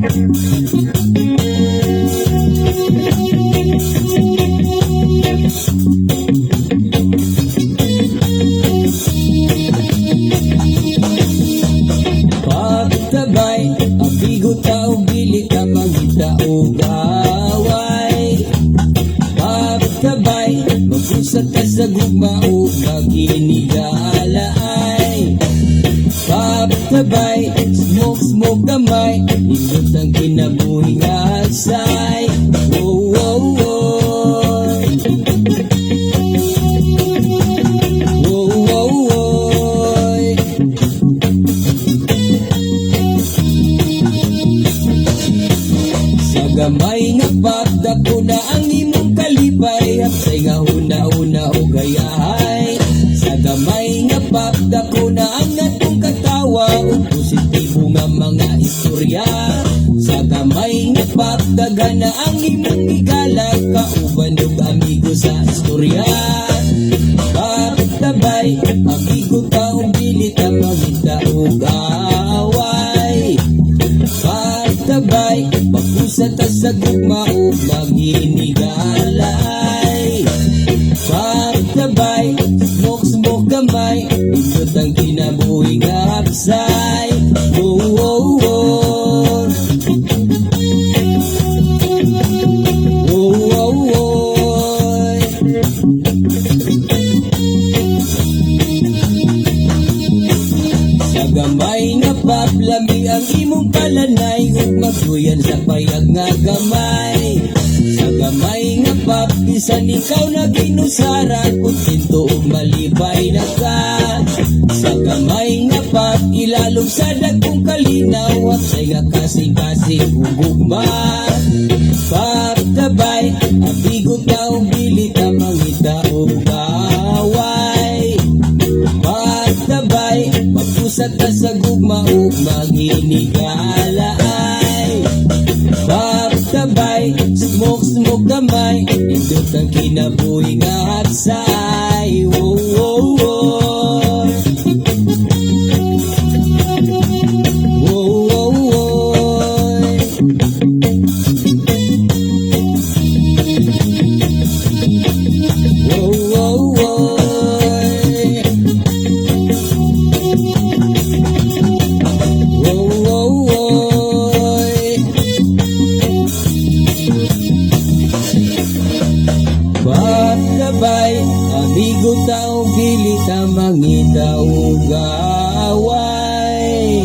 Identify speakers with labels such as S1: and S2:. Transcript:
S1: Pagtabay, abigo tao, bili ka mangita o gaway. Pagtabay, mag-usat ka sa gugma o maginigalaay. Pagtabay, smoke gamay, ikot ang kinabuhi nga agsay. Oh, oh, oh. Oh, oh, oh. Sa gamay nga pagda ko na ang imong kalipay, hapsay nga huna-una o gayahay. Sa gamay nga pagda ko na ang atong katawa o positibo nga mga istorya. Sa gamay nga pagdaga na ang imong igalak, kauban og amigo sa istorya. Pagtabay, amigo taong bilit ang magita og away. Pagtabay, mag-usat ta sa gugma o maginigalay. Pagtabay, smoke gamay, ikot ang kinabuhi nga hapsay. Oh, oh, oh. Oh, oh, oh. Sa gamay nga paplami ang imong kalanay, ug magduyan sa payag nga gamay. Sa gamay nga pap, bisan ikaw na ginusaran, kontento ug malibay na ka. Sa gamay nga pap, ilalom sa dagkong kalinaw, hapsay nga kasing-kasing ug gugma. Pagtabay, abigo taong bilit ang mangita o gaway. Pagtabay, mag-usat ka sa gugma o maginigalaay. Pagtabay, smoke gamay, indot ang kinabuhi nga hapsay. Oh, oh, oh. Oh, oh, oh. Oh, oh, oh. Oh, oh, oh. Pagtabay, amigo tao, bilit ang mangita o gaway.